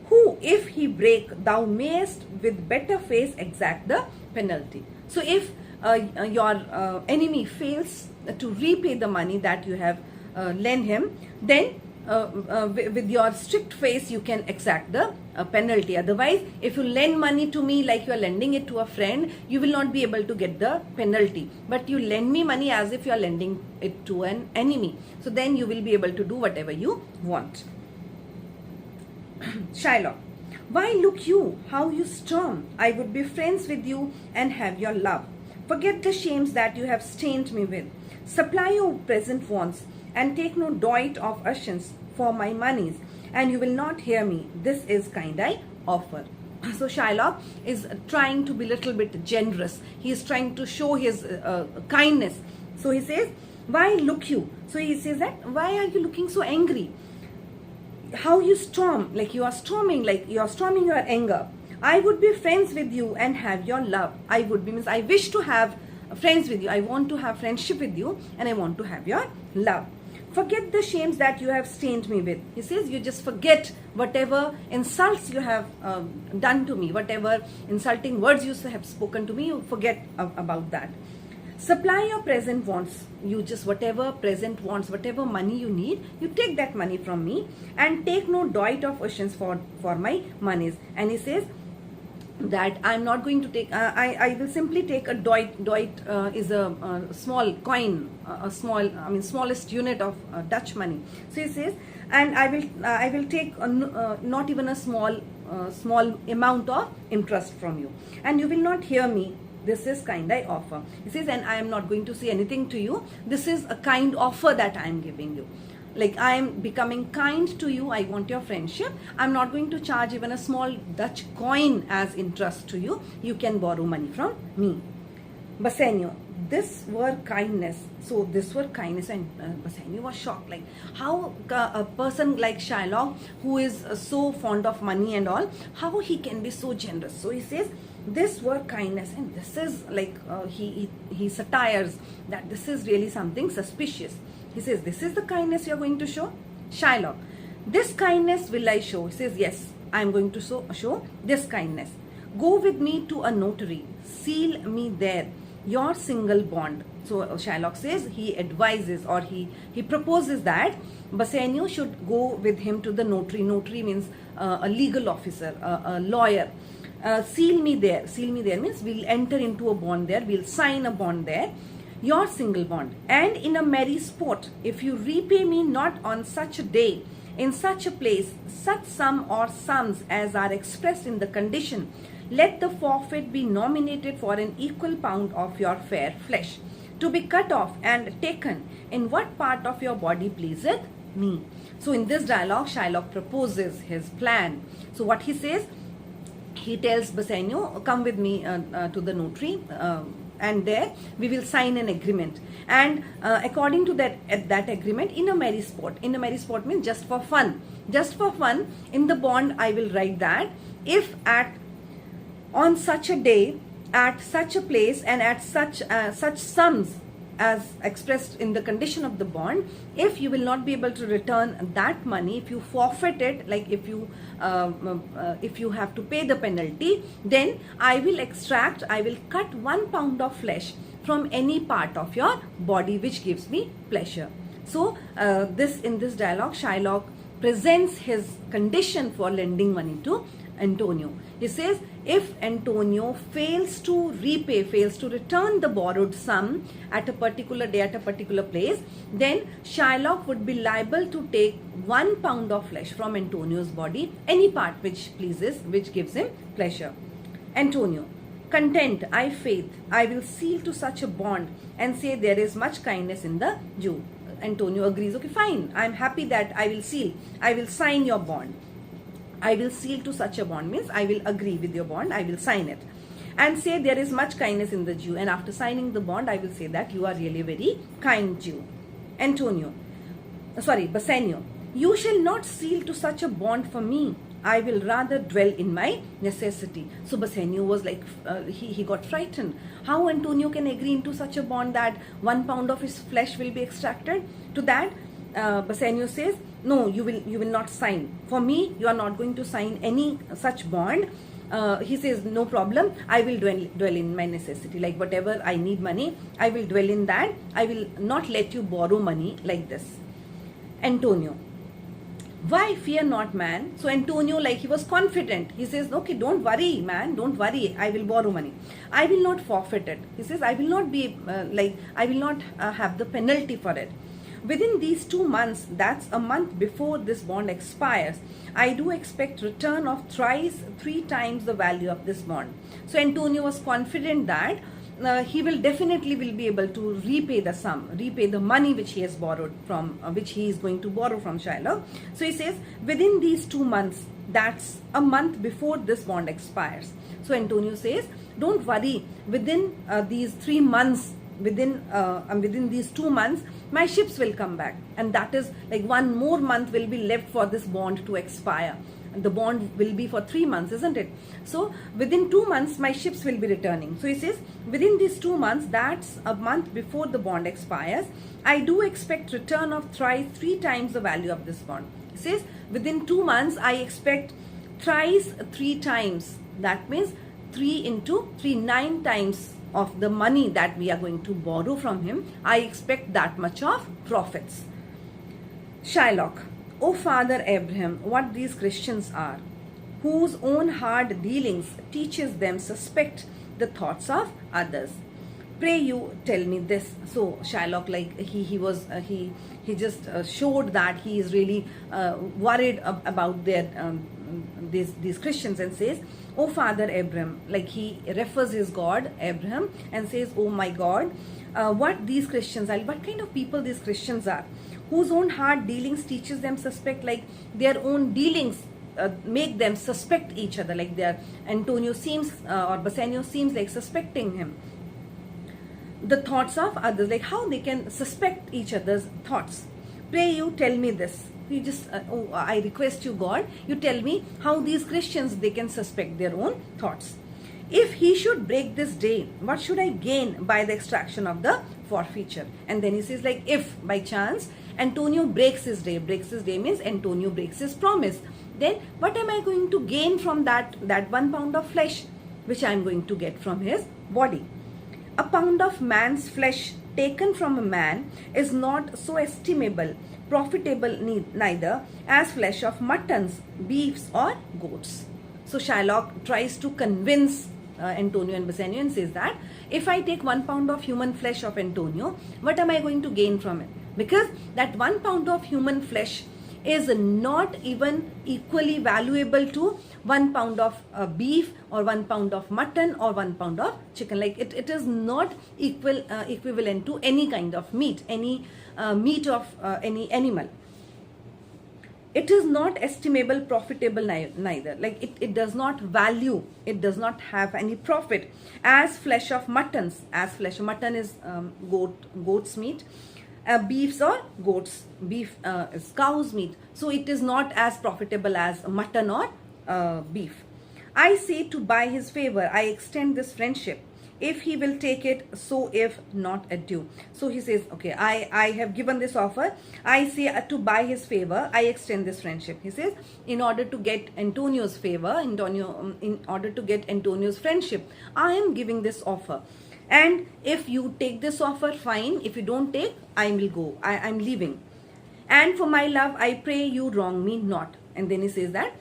Who, if he break, thou mayest with better face exact the penalty. So if your enemy fails to repay the money that you have lent him, then with your strict face you can exact the penalty. Otherwise, if you lend money to me like you are lending it to a friend, you will not be able to get the penalty. But you lend me money as if you are lending it to an enemy. So then you will be able to do whatever you want. Shylock, why look you, how you storm. I would be friends with you and have your love. Forget the shames that you have stained me with. Supply your present wants and take no doit of ashes for my monies, and you will not hear me. This is kind I offer. So Shylock is trying to be a little bit generous. He is trying to show his kindness. So he says, why look you? So he says that, why are you looking so angry? How you storm, like you are storming your anger. I would be friends with you and have your love. I would be means I wish to have friends with you. I want to have friendship with you and I want to have your love. Forget the shames that you have stained me with. He says, you just forget whatever insults you have done to me, whatever insulting words you have spoken to me, you forget about that. Supply your present wants. You just whatever present wants, whatever money you need, you take that money from me and take no doit of oceans for my monies. And he says that I'm not going to take, I will simply take a doit. Doit is a small coin, smallest unit of Dutch money. So he says, and I will take not even a small amount of interest from you, and you will not hear me. This is kind I offer. He says, and I am not going to say anything to you. This is a kind offer that I am giving you. Like I am becoming kind to you. I want your friendship. I'm not going to charge even a small Dutch coin as interest to you. You can borrow money from me. Bassanio, this were kindness. So this were kindness, and Bassanio was shocked. Like how a person like Shylock, who is so fond of money and all, how he can be so generous. So he says, this were kindness, and this is like he satires that this is really something suspicious. He says, this is the kindness you are going to show? Shylock, this kindness will I show. He says, yes, I am going to show this kindness. Go with me to a notary, seal me there your single bond. So Shylock says, he advises or he proposes that Bassanio should go with him to the notary. Notary means a legal officer, a lawyer. Seal me there. Seal me there means we'll enter into a bond there. We'll sign a bond there. Your single bond. And in a merry sport, if you repay me not on such a day, in such a place, such sum or sums as are expressed in the condition, let the forfeit be nominated for an equal pound of your fair flesh, to be cut off and taken in what part of your body pleaseth me. So in this dialogue, Shylock proposes his plan. So what he says, he tells Bassanio, come with me to the notary, and there we will sign an agreement. And according to that agreement, in a merry sport. In a merry sport means just for fun. Just for fun, in the bond I will write that if on such a day, at such a place, and at such sums as expressed in the condition of the bond, if you will not be able to return that money, if you forfeit it, like if you have to pay the penalty, then I will cut 1 pound of flesh from any part of your body which gives me pleasure. So in this dialogue, Shylock presents his condition for lending money to Antonio. He says, if Antonio fails to return the borrowed sum at a particular day, at a particular place, then Shylock would be liable to take 1 pound of flesh from Antonio's body, any part which pleases, which gives him pleasure. Antonio, content, I faith, I will seal to such a bond and say there is much kindness in the Jew. Antonio agrees, okay, fine, I am happy that I will sign your bond. I will seal to such a bond means I will agree with your bond, I will sign it and say there is much kindness in the Jew, and after signing the bond I will say that you are really a very kind Jew. Bassanio, you shall not seal to such a bond for me. I will rather dwell in my necessity. So Bassanio was like, he got frightened. How Antonio can agree into such a bond that 1 pound of his flesh will be extracted? To that, Bassanio says, no, you will not sign. For me, you are not going to sign any such bond. He says, no problem, I will dwell in my necessity. Like whatever I need money, I will dwell in that. I will not let you borrow money like this. Antonio, why fear not, man? So Antonio, like he was confident. He says, okay, don't worry, man, don't worry. I will borrow money. I will not forfeit it. He says, I will not be I will not have the penalty for it. within these 2 months, that's a month before this bond expires, I do expect return of three times the value of this bond. So Antonio was confident that he will definitely will be able to repay the sum, repay the money which he has borrowed from, which he is going to borrow from Shylock. So he says within these 2 months, that's a month before this bond expires. So Antonio says, don't worry, within these 3 months, within these 2 months, my ships will come back, and that is like 1 more month will be left for this bond to expire. The bond will be for 3 months, isn't it? So within 2 months, my ships will be returning. So he says, within these 2 months, that's a month before the bond expires, I do expect return of three times the value of this bond. He says, within 2 months, I expect thrice 3 times. That means 3 into 3, 9 times of the money that we are going to borrow from him. I expect that much of profits. Shylock, O Father Abraham, what these Christians are, whose own hard dealings teaches them suspect the thoughts of others. Pray you tell me this. So Shylock, like he just showed that he is really worried about these Christians, and says, "O Father Abraham," like he refers his God Abraham and says, "Oh my God, what these Christians are, what kind of people these Christians are, whose own hard dealings teaches them suspect," like their own dealings make them suspect each other, like their Antonio seems or Bassanio seems like suspecting him. The thoughts of others, like how they can suspect each other's thoughts. Pray you tell me this. You just, I request you, God, you tell me how these Christians, they can suspect their own thoughts. If he should break this day, what should I gain by the extraction of the forfeiture? And then he says, like, if by chance Antonio breaks his day means Antonio breaks his promise, then what am I going to gain from that 1 pound of flesh which I am going to get from his body? A pound of man's flesh taken from a man is not so estimable, profitable neither as flesh of muttons, beefs or goats. So Shylock tries to convince Antonio and Bassanio and says that if I take 1 pound of human flesh of Antonio, what am I going to gain from it? Because that 1 pound of human flesh is not even equally valuable to 1 pound of beef or 1 pound of mutton or 1 pound of chicken. Like it is not equivalent to any kind of meat, any meat of any animal. It is not estimable, profitable neither. Like it does not value, it does not have any profit as flesh of muttons. As flesh of mutton is goat's meat. Beefs or goats, beef is cow's meat. So it is not as profitable as mutton or beef. I say to buy his favor, I extend this friendship. If he will take it, so if not, adieu. So he says, okay, I have given this offer. I say to buy his favor, I extend this friendship. He says, in order to get Antonio's favor, in order to get Antonio's friendship, I am giving this offer. And if you take this offer, fine. If you don't take, I will go. I'm leaving. And for my love, I pray you wrong me not. And then he says that,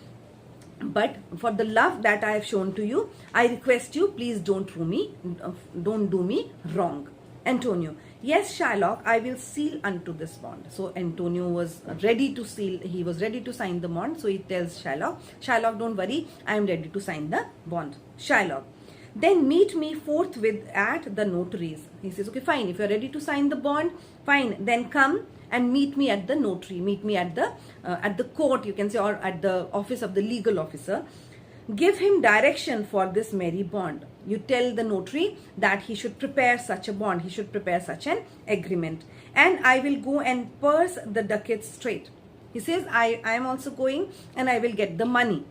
but for the love that I have shown to you, I request you, please don't do me wrong. Antonio, yes, Shylock, I will seal unto this bond. So Antonio was ready to seal. He was ready to sign the bond. So he tells Shylock, don't worry, I am ready to sign the bond. Shylock, then meet me forthwith at the notary's. He says, okay, fine. If you're ready to sign the bond, fine. Then come and meet me at the notary. Meet me at the court, you can say, or at the office of the legal officer. Give him direction for this merry bond. You tell the notary that he should prepare such a bond. He should prepare such an agreement. And I will go and purse the ducats straight. He says, I am also going and I will get the money.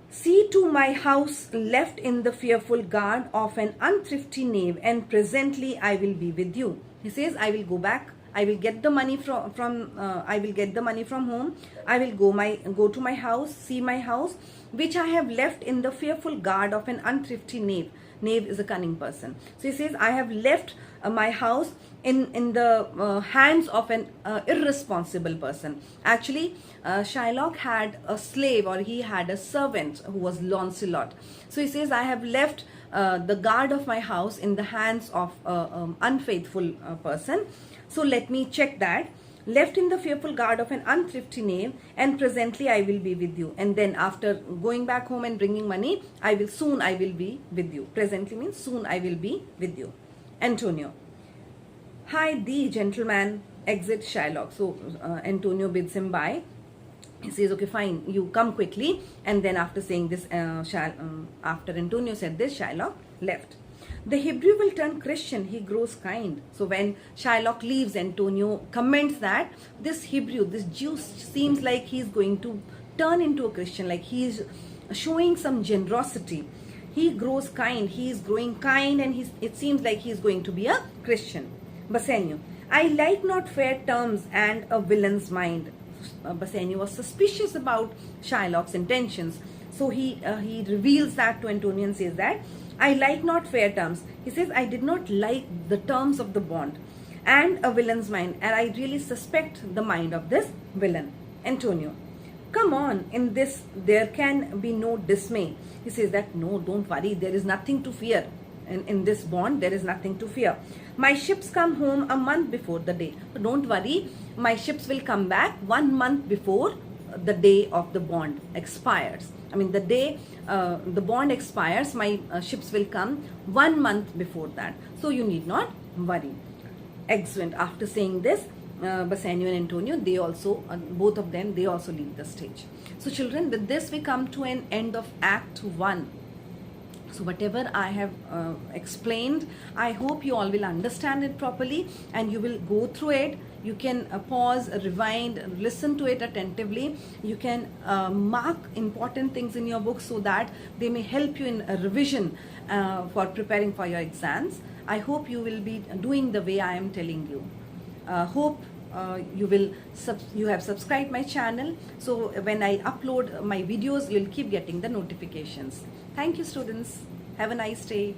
See to my house left in the fearful guard of an unthrifty knave, and presently I will be with you. He says, I will go back. I will get the money I will get the money from home. I will go to my house, see my house, which I have left in the fearful guard of an unthrifty knave. Knave is a cunning person. So he says, I have left my house in the hands of an irresponsible person. Actually, Shylock had a slave, or he had a servant who was Lancelot. So he says, I have left the guard of my house in the hands of an unfaithful person. So let me check that. Left in the fearful guard of an unthrifty knave, and presently I will be with you. And then after going back home and bringing money, soon I will be with you. Presently means soon I will be with you. Antonio. Hi, thee, gentleman. Exit Shylock. So Antonio bids him bye. He says, okay, fine, you come quickly. And then after saying this, after Antonio said this, Shylock left. The Hebrew will turn Christian, he grows kind. So when Shylock leaves, Antonio comments that this Hebrew, this Jew, seems like he's going to turn into a Christian, like he's showing some generosity. He grows kind, he is growing kind, and it seems like he's going to be a Christian. Bassanio, I like not fair terms and a villain's mind. Bassanio was suspicious about Shylock's intentions. So he reveals that to Antonio and says that, I like not fair terms. He says, I did not like the terms of the bond and a villain's mind, and I really suspect the mind of this villain. Antonio, come on, in this there can be no dismay. He says that, no, don't worry, there is nothing to fear. In this bond, there is nothing to fear. My ships come home a month before the day. So don't worry, my ships will come back 1 month before the day of the bond expires. I mean, the day the bond expires, my ships will come 1 month before that. So you need not worry. Excellent. After saying this, Bassanio and Antonio, they also, both of them, they also leave the stage. So children, with this we come to an end of Act 1. So whatever I have explained, I hope you all will understand it properly and you will go through it. You can pause, rewind, listen to it attentively. You can mark important things in your book so that they may help you in a revision for preparing for your exams. I hope you will be doing the way I am telling you. Hope you have subscribed my channel, so when I upload my videos, you'll keep getting the notifications. Thank you, students. Have a nice day.